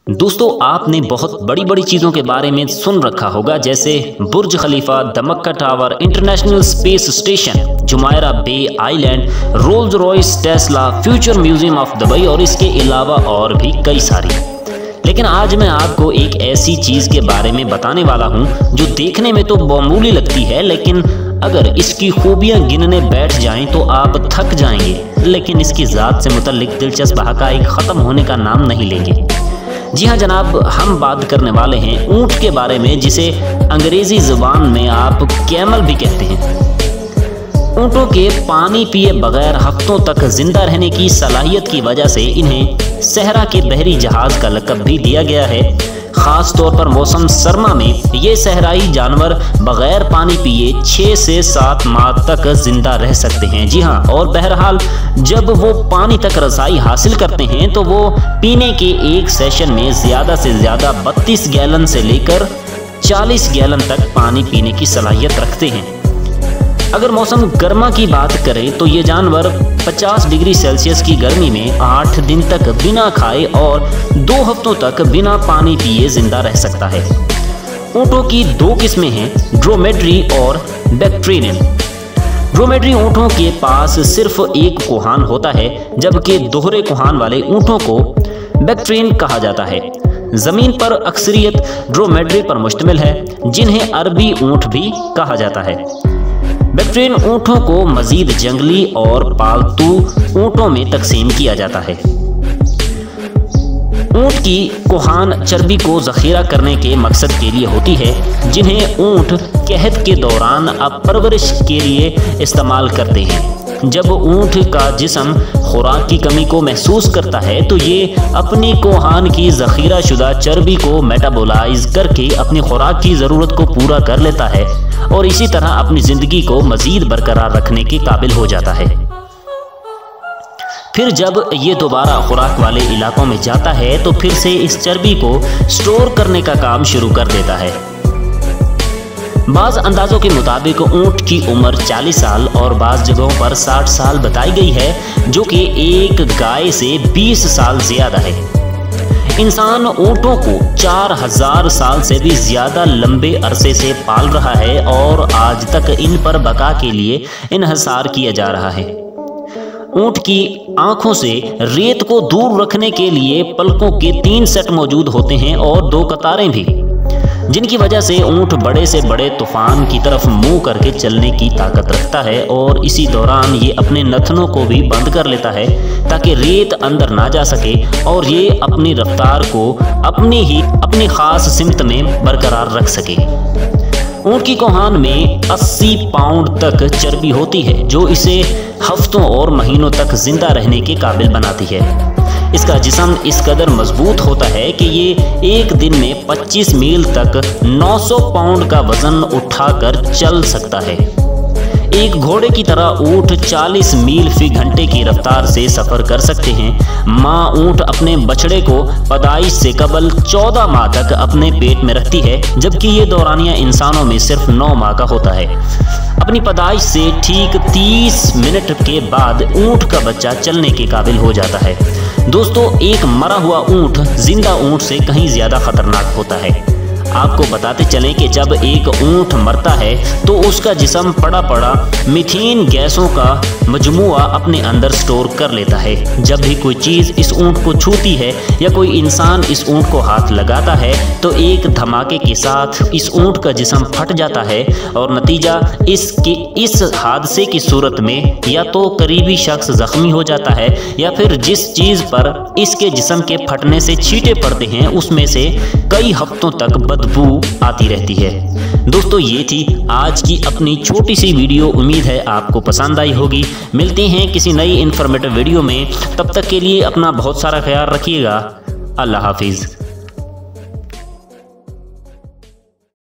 दोस्तों, आपने बहुत बड़ी बड़ी चीज़ों के बारे में सुन रखा होगा, जैसे Burj Khalifa, the Makkah tower, international space station, Jumeirah bay island, Rolls Royce, Tesla, future museum of Dubai और इसके अलावा और भी कई सारी। लेकिन आज मैं आपको एक ऐसी चीज़ के बारे में बताने वाला हूँ जो देखने में तो मामूली लगती है, लेकिन अगर इसकी खूबियाँ गिनने बैठ जाएं तो आप थक जाएंगे। लेकिन इसकी ज़ात से मुतल्लिक दिलचस्प हक़ाइक़ ख़त्म होने का नाम नहीं लेंगे। जी हाँ जनाब, हम बात करने वाले हैं ऊँट के बारे में, जिसे अंग्रेज़ी ज़ुबान में आप कैमल भी कहते हैं। ऊँटों के पानी पिए बगैर हफ्तों तक जिंदा रहने की सलाहियत की वजह से इन्हें सहरा के बहरी जहाज़ का लक़ब भी दिया गया है। ख़ास तौर पर मौसम सरमा में ये सहराई जानवर बग़ैर पानी पिए 6 से 7 माह तक ज़िंदा रह सकते हैं। जी हाँ, और बहरहाल जब वो पानी तक रसाई हासिल करते हैं तो वो पीने के एक सेशन में ज़्यादा से ज़्यादा 32 गैलन से लेकर 40 गैलन तक पानी पीने की सलाहियत रखते हैं। अगर मौसम गर्मा की बात करें तो ये जानवर 50 डिग्री सेल्सियस की गर्मी में 8 दिन तक बिना खाए और 2 हफ्तों तक बिना पानी पिए जिंदा रह सकता है। ऊँटों की 2 किस्में हैं, ड्रोमेड्री और बैक्ट्रियन। ड्रोमेड्री ऊँटों के पास सिर्फ एक कोहान होता है, जबकि दोहरे कोहान वाले ऊँटों को बैक्ट्रियन कहा जाता है। ज़मीन पर अक्सरियत ड्रोमेड्री पर मुश्तमिल है, जिन्हें अरबी ऊँट भी कहा जाता है। बैक्ट्रियन ऊँटों को मज़ीद जंगली और पालतू ऊँटों में तकसीम किया जाता है। ऊँट की कोहान चर्बी को ज़ख़ीरा करने के मकसद के लिए होती है, जिन्हें ऊँट कहत के दौरान परवरिश के लिए इस्तेमाल करते हैं। जब ऊँट का जिस्म खुराक की कमी को महसूस करता है तो ये अपनी कोहान की ज़ख़ीरा शुदा चर्बी को मेटाबोलाइज करके अपनी खुराक की ज़रूरत को पूरा कर लेता है और इसी तरह अपनी ज़िंदगी को मज़ीद बरकरार रखने के काबिल हो जाता है। फिर जब ये दोबारा खुराक वाले इलाकों में जाता है तो फिर से इस चर्बी को स्टोर करने का काम शुरू कर देता है। बाज़ अंदाज़ों के मुताबिक ऊँट की उम्र 40 साल और बाज़ जगहों पर 60 साल बताई गई है, जो कि एक गाय से 20 साल ज़्यादा है। इंसान ऊँटों को 4000 साल से भी ज़्यादा लंबे अरसे से पाल रहा है और आज तक इन पर बका के लिए इन्हिसार किया जा रहा है। ऊँट की आँखों से रेत को दूर रखने के लिए पलकों के 3 सेट मौजूद होते हैं और 2 कतारें भी, जिनकी वजह से ऊँट बड़े से बड़े तूफान की तरफ मुंह करके चलने की ताकत रखता है और इसी दौरान ये अपने नथनों को भी बंद कर लेता है ताकि रेत अंदर ना जा सके और ये अपनी रफ्तार को अपनी ख़ास सिमत में बरकरार रख सके। ऊँट की कोहान में 80 पाउंड तक चर्बी होती है, जो इसे हफ्तों और महीनों तक जिंदा रहने के काबिल बनाती है। इसका जिस्म इस कदर मजबूत होता है कि ये एक दिन में 25 मील तक 900 पाउंड का वजन उठाकर चल सकता है। एक घोड़े की तरह ऊँट 40 मील फी घंटे की रफ्तार से सफ़र कर सकते हैं। माँ ऊँट अपने बछड़े को पैदाइश से कबल 14 माह तक अपने पेट में रखती है, जबकि ये दौरानिया इंसानों में सिर्फ 9 माह का होता है। अपनी पैदाइश से ठीक 30 मिनट के बाद ऊँट का बच्चा चलने के काबिल हो जाता है। दोस्तों, एक मरा हुआ ऊँट जिंदा ऊँट से कहीं ज़्यादा खतरनाक होता है। आपको बताते चलें कि जब एक ऊँट मरता है तो उसका जिस्म पड़ा मीथेन गैसों का मजमुआ अपने अंदर स्टोर कर लेता है। जब भी कोई चीज़ इस ऊँट को छूती है या कोई इंसान इस ऊँट को हाथ लगाता है तो एक धमाके के साथ इस ऊँट का जिस्म फट जाता है और नतीजा इस हादसे की सूरत में या तो करीबी शख्स ज़ख्मी हो जाता है या फिर जिस चीज़ पर इसके जिस्म के फटने से छींटे पड़ते हैं उसमें से कई हफ्तों तक बदबू आती रहती है। दोस्तों, ये थी आज की अपनी छोटी सी वीडियो। उम्मीद है आपको पसंद आई होगी। मिलते हैं किसी नई इन्फॉर्मेटिव वीडियो में, तब तक के लिए अपना बहुत सारा ख्याल रखिएगा। अल्लाह हाफिज़।